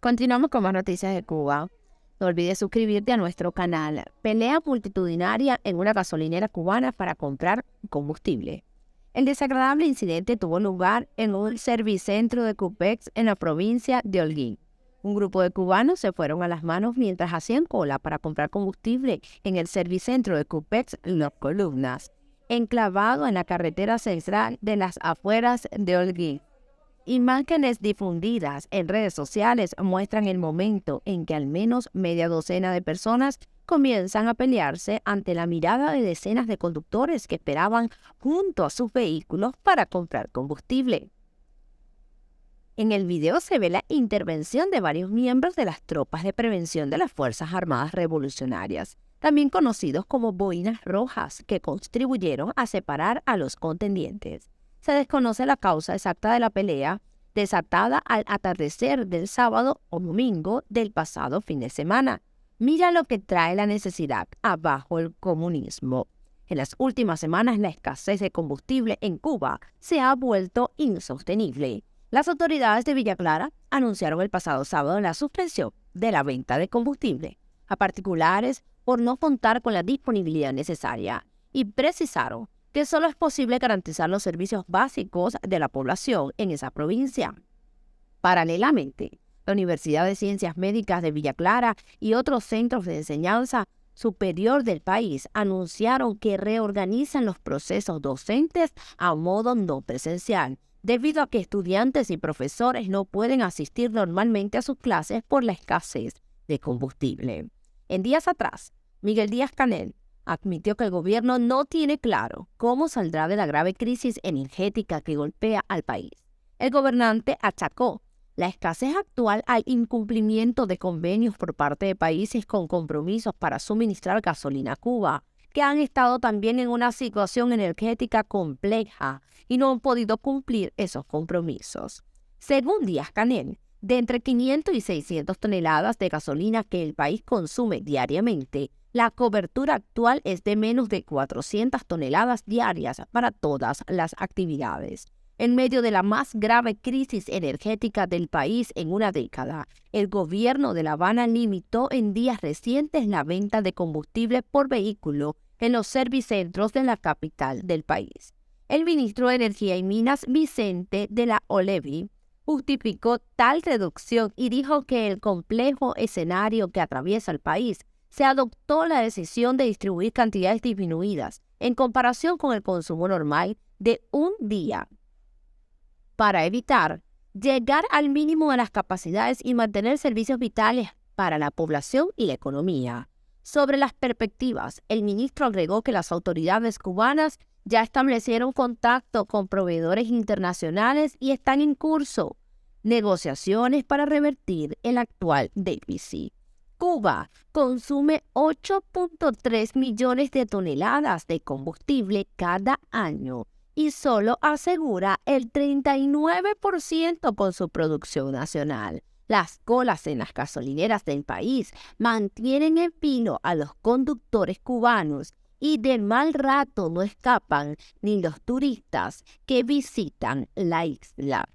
Continuamos con más noticias de Cuba. No olvides suscribirte a nuestro canal. Pelea multitudinaria en una gasolinera cubana para comprar combustible. El desagradable incidente tuvo lugar en un servicentro de Cupex en la provincia de Holguín. Un grupo de cubanos se fueron a las manos mientras hacían cola para comprar combustible en el servicentro de Cupex Las Columnas, enclavado en la carretera central de las afueras de Holguín. Imágenes difundidas en redes sociales muestran el momento en que al menos media docena de personas comienzan a pelearse ante la mirada de decenas de conductores que esperaban junto a sus vehículos para comprar combustible. En el video se ve la intervención de varios miembros de las tropas de prevención de las Fuerzas Armadas Revolucionarias, también conocidos como boinas rojas, que contribuyeron a separar a los contendientes. Se desconoce la causa exacta de la pelea, desatada al atardecer del sábado o domingo del pasado fin de semana. Mira lo que trae la necesidad abajo el comunismo. En las últimas semanas, la escasez de combustible en Cuba se ha vuelto insostenible. Las autoridades de Villa Clara anunciaron el pasado sábado la suspensión de la venta de combustible a particulares por no contar con la disponibilidad necesaria y precisaron que solo es posible garantizar los servicios básicos de la población en esa provincia. Paralelamente, la Universidad de Ciencias Médicas de Villa Clara y otros centros de enseñanza superior del país anunciaron que reorganizan los procesos docentes a modo no presencial, debido a que estudiantes y profesores no pueden asistir normalmente a sus clases por la escasez de combustible. En días atrás, Miguel Díaz-Canel admitió que el gobierno no tiene claro cómo saldrá de la grave crisis energética que golpea al país. El gobernante achacó la escasez actual al incumplimiento de convenios por parte de países con compromisos para suministrar gasolina a Cuba, que han estado también en una situación energética compleja y no han podido cumplir esos compromisos. Según Díaz-Canel, de entre 500 y 600 toneladas de gasolina que el país consume diariamente, la cobertura actual es de menos de 400 toneladas diarias para todas las actividades. En medio de la más grave crisis energética del país en una década, el gobierno de La Habana limitó en días recientes la venta de combustible por vehículo en los servicentros de la capital del país. El ministro de Energía y Minas, Vicente de la Olevi, justificó tal reducción y dijo que el complejo escenario que atraviesa el país se adoptó la decisión de distribuir cantidades disminuidas en comparación con el consumo normal de un día para evitar llegar al mínimo de las capacidades y mantener servicios vitales para la población y la economía. Sobre las perspectivas, el ministro agregó que las autoridades cubanas ya establecieron contacto con proveedores internacionales y están en curso negociaciones para revertir el actual déficit. Cuba consume 8.3 millones de toneladas de combustible cada año y solo asegura el 39% con su producción nacional. Las colas en las gasolineras del país mantienen en vilo a los conductores cubanos y de mal rato no escapan ni los turistas que visitan la isla.